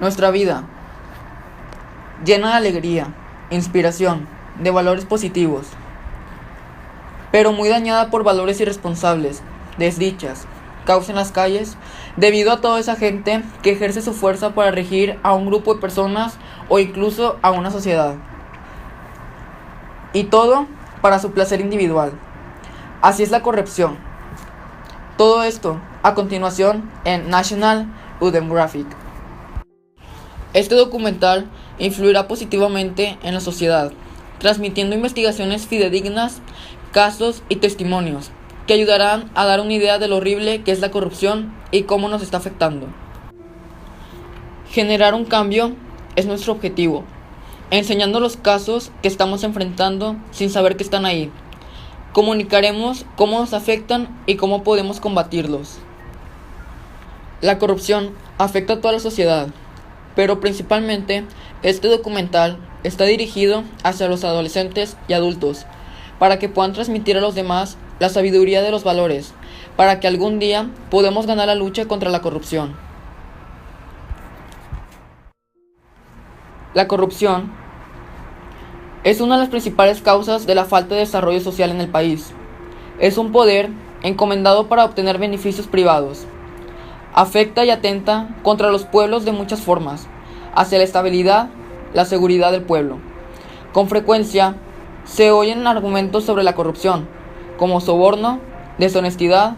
Nuestra vida, llena de alegría, inspiración, de valores positivos, pero muy dañada por valores irresponsables, desdichas, caos en las calles, debido a toda esa gente que ejerce su fuerza para regir a un grupo de personas o incluso a una sociedad. Y todo para su placer individual. Así es la corrupción. Todo esto a continuación en National Geographic. Este documental influirá positivamente en la sociedad, transmitiendo investigaciones fidedignas, casos y testimonios que ayudarán a dar una idea de lo horrible que es la corrupción y cómo nos está afectando. Generar un cambio es nuestro objetivo, enseñando los casos que estamos enfrentando sin saber que están ahí. Comunicaremos cómo nos afectan y cómo podemos combatirlos. La corrupción afecta a toda la sociedad, pero principalmente este documental está dirigido hacia los adolescentes y adultos, para que puedan transmitir a los demás la sabiduría de los valores, para que algún día podamos ganar la lucha contra la corrupción. La corrupción es una de las principales causas de la falta de desarrollo social en el país. Es un poder encomendado para obtener beneficios privados. Afecta y atenta contra los pueblos de muchas formas, hacia la estabilidad, la seguridad del pueblo. Con frecuencia se oyen argumentos sobre la corrupción, como soborno, deshonestidad,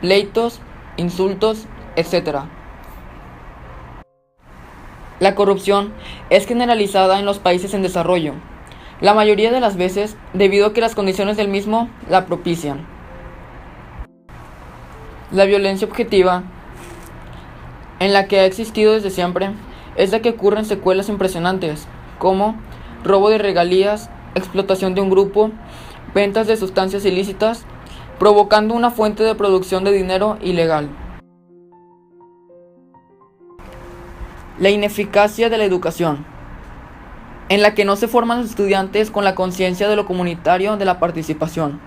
pleitos, insultos, etc. La corrupción es generalizada en los países en desarrollo, la mayoría de las veces debido a que las condiciones del mismo la propician. La violencia objetiva, en la que ha existido desde siempre, es la que ocurre en secuelas impresionantes, como robo de regalías, explotación de un grupo, ventas de sustancias ilícitas, provocando una fuente de producción de dinero ilegal. La ineficacia de la educación, en la que no se forman los estudiantes con la conciencia de lo comunitario de la participación,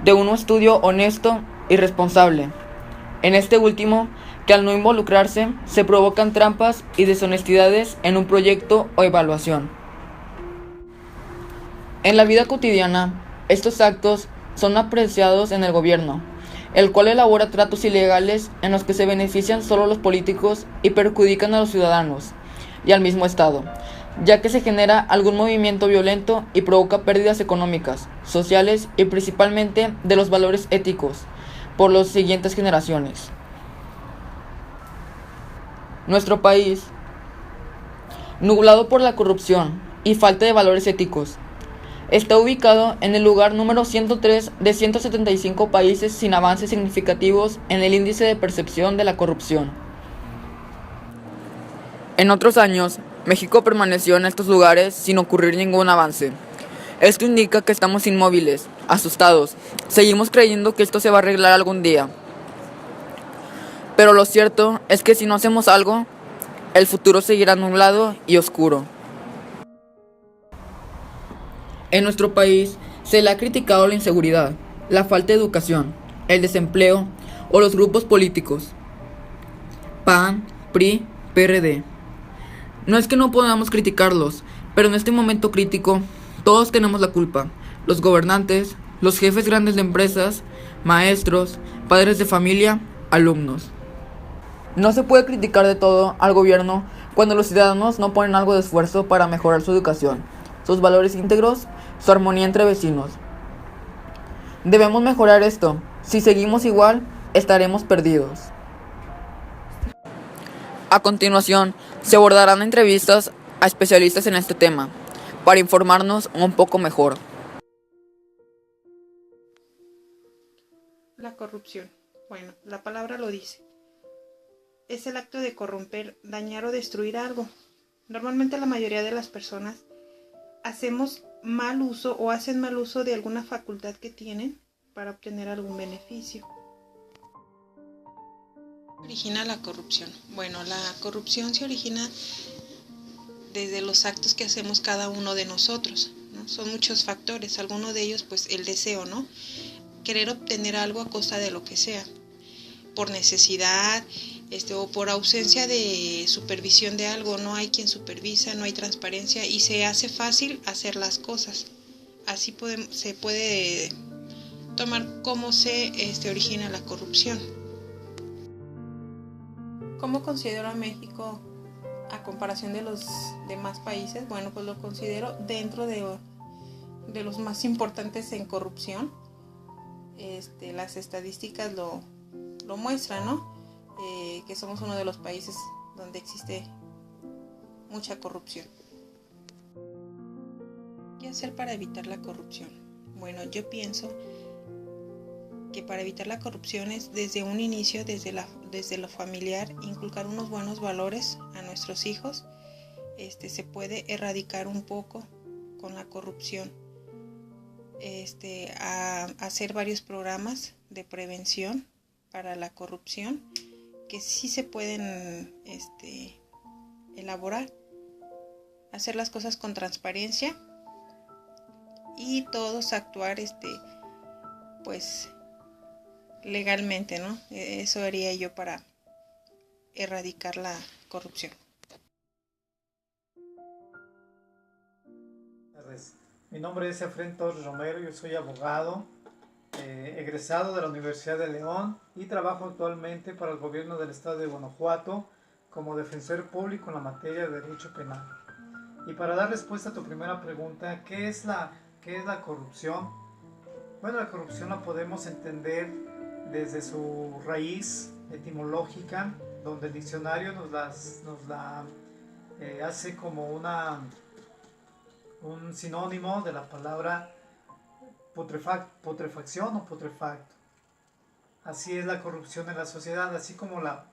de un estudio honesto y responsable. En este último, que al no involucrarse, se provocan trampas y deshonestidades en un proyecto o evaluación. En la vida cotidiana, estos actos son apreciados en el gobierno, el cual elabora tratos ilegales en los que se benefician solo los políticos y perjudican a los ciudadanos y al mismo Estado, ya que se genera algún movimiento violento y provoca pérdidas económicas, sociales y principalmente de los valores éticos por las siguientes generaciones. Nuestro país, nublado por la corrupción y falta de valores éticos, está ubicado en el lugar número 103 de 175 países sin avances significativos en el índice de percepción de la corrupción. En otros años, México permaneció en estos lugares sin ocurrir ningún avance. Esto indica que estamos inmóviles, asustados, seguimos creyendo que esto se va a arreglar algún día. Pero lo cierto es que si no hacemos algo, el futuro seguirá nublado y oscuro. En nuestro país se le ha criticado la inseguridad, la falta de educación, el desempleo o los grupos políticos. PAN, PRI, PRD. No es que no podamos criticarlos, pero en este momento crítico, todos tenemos la culpa. Los gobernantes, los jefes grandes de empresas, maestros, padres de familia, alumnos. No se puede criticar de todo al gobierno cuando los ciudadanos no ponen algo de esfuerzo para mejorar su educación, sus valores íntegros, su armonía entre vecinos. Debemos mejorar esto. Si seguimos igual, estaremos perdidos. A continuación, se abordarán entrevistas a especialistas en este tema, para informarnos un poco mejor. La corrupción. Bueno, la palabra lo dice. Es el acto de corromper, dañar o destruir algo. Normalmente la mayoría de las personas hacemos mal uso o hacen mal uso de alguna facultad que tienen para obtener algún beneficio. Origina la corrupción. Bueno, la corrupción se origina desde los actos que hacemos cada uno de nosotros, ¿no? Son muchos factores, alguno de ellos pues el deseo, ¿no? Querer obtener algo a costa de lo que sea, por necesidad, o por ausencia de supervisión de algo, no hay quien supervisa, no hay transparencia y se hace fácil hacer las cosas. Así se puede tomar cómo se origina la corrupción. ¿Cómo considero a México a comparación de los demás países? Bueno, pues lo considero dentro de los más importantes en corrupción. Las estadísticas lo muestran, ¿no? Que somos uno de los países donde existe mucha corrupción. ¿Qué hacer para evitar la corrupción? Bueno, yo pienso que para evitar la corrupción es desde un inicio, desde lo familiar, inculcar unos buenos valores a nuestros hijos. Se puede erradicar un poco con la corrupción. A hacer varios programas de prevención para la corrupción que sí se pueden elaborar, hacer las cosas con transparencia y todos actuar pues legalmente, ¿no? Eso haría yo para erradicar la corrupción. Mi nombre es Efrén Torres Romero, yo soy abogado, egresado de la Universidad de León y trabajo actualmente para el gobierno del estado de Guanajuato como defensor público en la materia de derecho penal. Y para dar respuesta a tu primera pregunta, ¿qué es la corrupción? Bueno, la corrupción la podemos entender desde su raíz etimológica, donde el diccionario nos la hace como un sinónimo de la palabra putrefacción o putrefacto. Así es la corrupción en la sociedad, así como la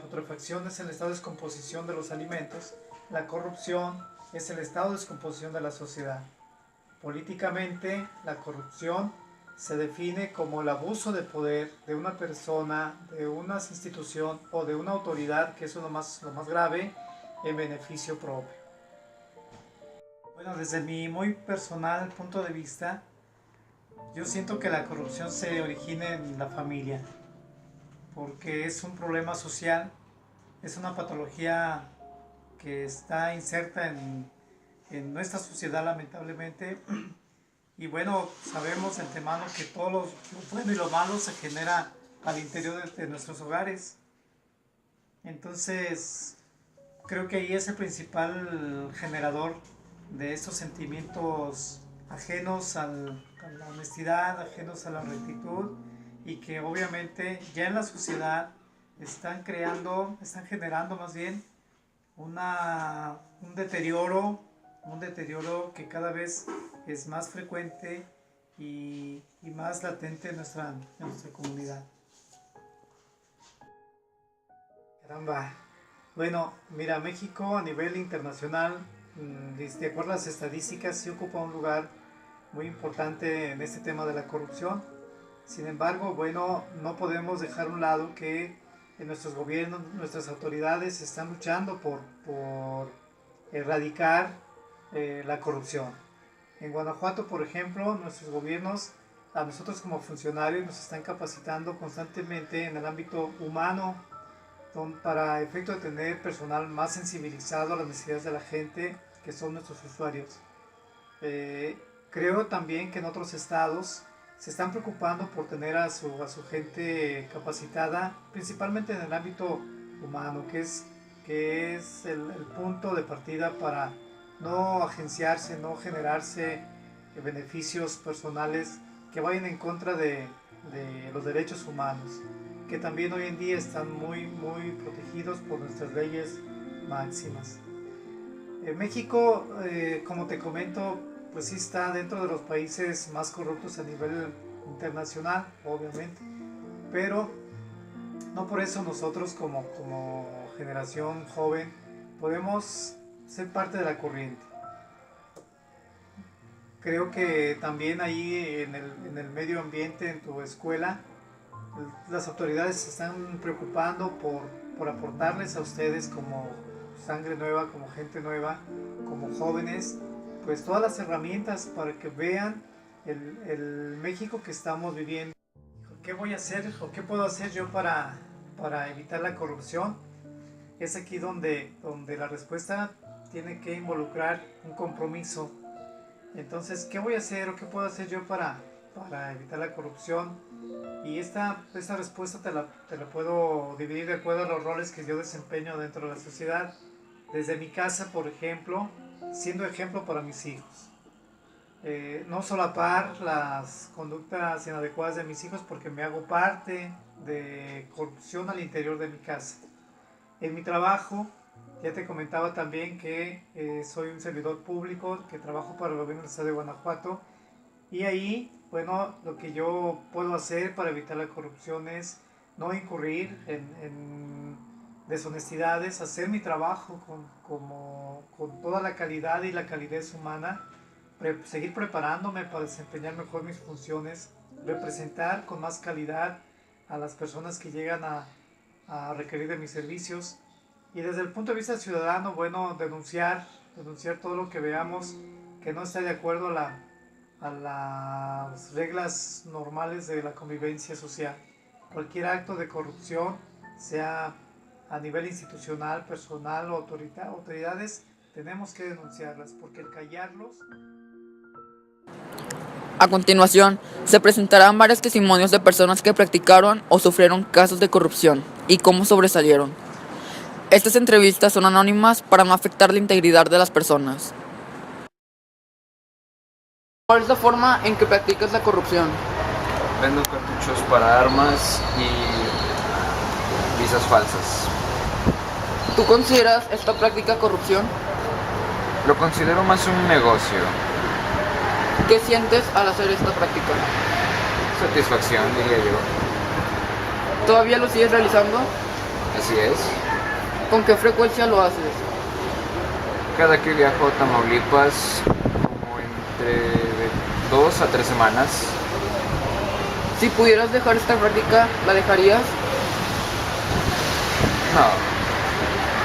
putrefacción es el estado de descomposición de los alimentos, la corrupción es el estado de descomposición de la sociedad. Políticamente, la corrupción se define como el abuso de poder de una persona, de una institución o de una autoridad, que eso es lo más grave, en beneficio propio. Bueno, desde mi muy personal punto de vista, yo siento que la corrupción se origina en la familia, porque es un problema social, es una patología que está inserta en nuestra sociedad lamentablemente. Y bueno, sabemos de antemano que todo lo bueno y lo malo se genera al interior de nuestros hogares. Entonces, creo que ahí es el principal generador de estos sentimientos ajenos a la honestidad, ajenos a la rectitud, y que obviamente ya en la sociedad están generando más bien un deterioro que cada vez es más frecuente y más latente en nuestra comunidad. Caramba. Bueno, mira, México a nivel internacional, de acuerdo a las estadísticas, sí ocupa un lugar muy importante en este tema de la corrupción. Sin embargo, bueno, no podemos dejar a un lado que en nuestros gobiernos, nuestras autoridades están luchando por erradicar la corrupción. En Guanajuato, por ejemplo, nuestros gobiernos, a nosotros como funcionarios, nos están capacitando constantemente en el ámbito humano, para efecto de tener personal más sensibilizado a las necesidades de la gente, que son nuestros usuarios. Creo también que en otros estados se están preocupando por tener a su gente capacitada, principalmente en el ámbito humano, que es el punto de partida para no agenciarse, no generarse beneficios personales que vayan en contra de los derechos humanos, que también hoy en día están muy protegidos por nuestras leyes máximas. México, como te comento, pues sí está dentro de los países más corruptos a nivel internacional, obviamente, pero no por eso nosotros como generación joven podemos ser parte de la corriente. Creo que también ahí en el medio ambiente, en tu escuela, las autoridades se están preocupando por aportarles a ustedes como sangre nueva, como gente nueva, como jóvenes, pues todas las herramientas para que vean el México que estamos viviendo. ¿Qué voy a hacer o qué puedo hacer yo para para evitar la corrupción, es aquí donde la respuesta tiene que involucrar un compromiso. Entonces, ¿qué voy a hacer o qué puedo hacer yo para evitar la corrupción? Y esta respuesta te la puedo dividir de acuerdo a los roles que yo desempeño dentro de la sociedad. Desde mi casa, por ejemplo, siendo ejemplo para mis hijos. No solapar las conductas inadecuadas de mis hijos porque me hago parte de corrupción al interior de mi casa. En mi trabajo, ya te comentaba también que soy un servidor público que trabajo para el gobierno del estado de Guanajuato, y ahí, bueno, lo que yo puedo hacer para evitar la corrupción es no incurrir en deshonestidades, hacer mi trabajo con toda la calidad y la calidez humana, seguir preparándome para desempeñar mejor mis funciones, representar con más calidad a las personas que llegan a requerir de mis servicios, y desde el punto de vista ciudadano, bueno, denunciar todo lo que veamos que no está de acuerdo a las reglas normales de la convivencia social. Cualquier acto de corrupción, sea a nivel institucional, personal o autoridades, tenemos que denunciarlas, porque el callarlos... A continuación, se presentarán varios testimonios de personas que practicaron o sufrieron casos de corrupción y cómo sobresalieron. Estas entrevistas son anónimas para no afectar la integridad de las personas. ¿Cuál es la forma en que practicas la corrupción? Vendo cartuchos para armas y visas falsas. ¿Tú consideras esta práctica corrupción? Lo considero más un negocio. ¿Qué sientes al hacer esta práctica? Satisfacción, diría yo. ¿Todavía lo sigues realizando? Así es. ¿Con qué frecuencia lo haces? Cada que viajo a Tamaulipas, como entre 2 a 3 semanas. Si pudieras dejar esta práctica, ¿la dejarías? No,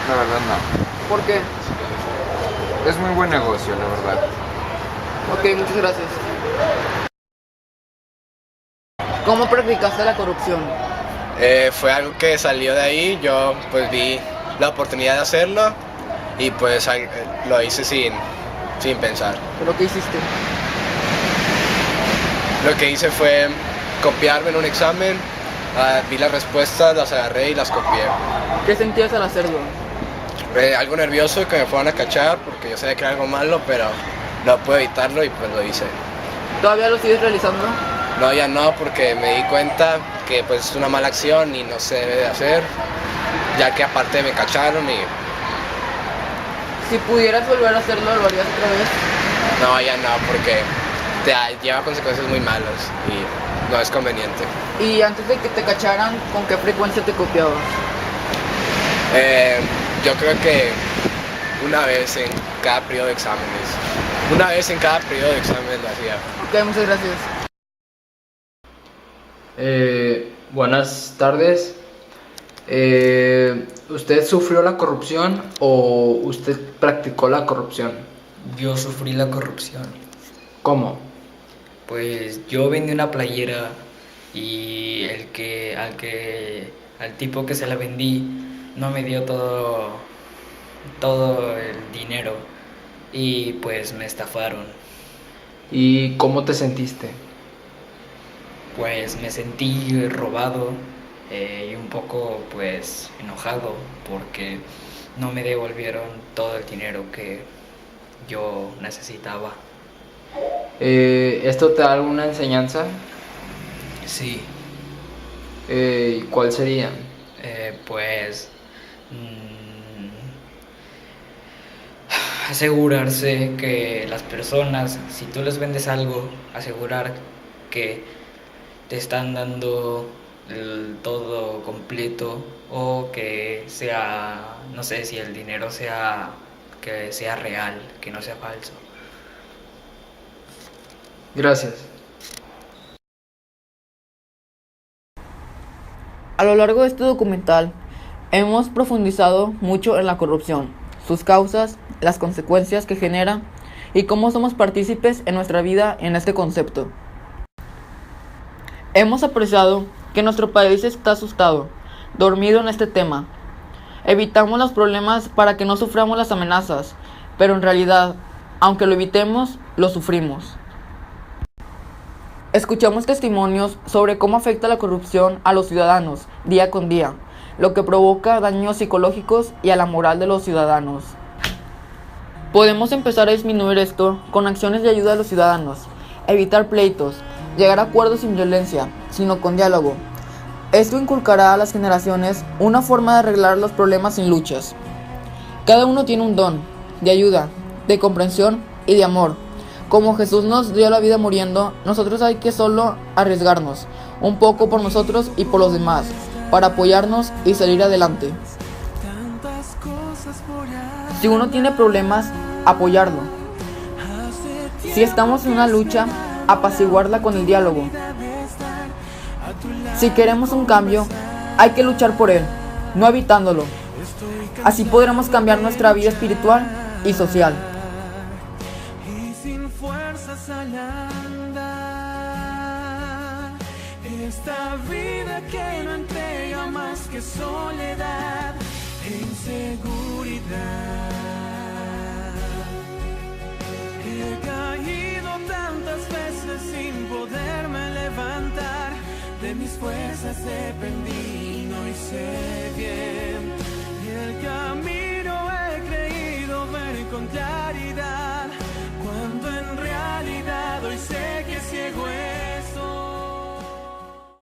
la verdad no. ¿Por qué? Es muy buen negocio, la verdad. Ok, muchas gracias. ¿Cómo practicaste la corrupción? Fue algo que salió de ahí, yo pues vi la oportunidad de hacerlo y pues lo hice sin pensar. ¿Pero qué hiciste? Lo que hice fue copiarme en un examen, vi las respuestas, las agarré y las copié. ¿Qué sentías al hacerlo? Algo nervioso que me fueran a cachar porque yo sabía que era algo malo, pero no pude evitarlo y pues lo hice. ¿Todavía lo sigues realizando? No, ya no, porque me di cuenta que pues es una mala acción y no se debe de hacer, ya que aparte me cacharon y... Si pudieras volver a hacerlo, ¿lo harías otra vez? No, ya no, porque lleva consecuencias muy malas y no es conveniente. Y antes de que te cacharan, ¿con qué frecuencia te copiabas? Yo creo que una vez en cada periodo de exámenes. Una vez en cada periodo de exámenes lo hacía. Ok, muchas gracias. Buenas tardes. ¿Usted sufrió la corrupción o usted practicó la corrupción? Yo sufrí la corrupción. ¿Cómo? Pues yo vendí una playera y al tipo que se la vendí no me dio todo el dinero y pues me estafaron. ¿Y cómo te sentiste? Pues me sentí robado y un poco pues enojado porque no me devolvieron todo el dinero que yo necesitaba. ¿Esto te da alguna enseñanza? Sí. ¿Y cuál sería? Pues asegurarse que las personas, si tú les vendes algo, asegurar que te están dando el todo completo o que sea, no sé, si el dinero que sea real, que no sea falso. Gracias. A lo largo de este documental, hemos profundizado mucho en la corrupción, sus causas, las consecuencias que genera y cómo somos partícipes en nuestra vida en este concepto. Hemos apreciado que nuestro país está asustado dormido en este tema. Evitamos los problemas para que no suframos las amenazas, pero en realidad, aunque lo evitemos, lo sufrimos. Escuchamos testimonios sobre cómo afecta la corrupción a los ciudadanos día con día, lo que provoca daños psicológicos y a la moral de los ciudadanos. Podemos empezar a disminuir esto con acciones de ayuda a los ciudadanos, evitar pleitos, llegar a acuerdos sin violencia, sino con diálogo. Esto inculcará a las generaciones una forma de arreglar los problemas sin luchas. Cada uno tiene un don de ayuda, de comprensión y de amor. Como Jesús nos dio la vida muriendo, nosotros hay que solo arriesgarnos un poco por nosotros y por los demás, para apoyarnos y salir adelante. Si uno tiene problemas, apoyarlo. Si estamos en una lucha, apaciguarla con el diálogo. Si queremos un cambio, hay que luchar por él, no evitándolo. Así podremos cambiar nuestra vida espiritual y social. Y sin fuerzas al andar, esta vida que no entrega más que soledad e inseguridad. He caído tantas veces sin poderme levantar, de mis fuerzas dependí, no hice bien.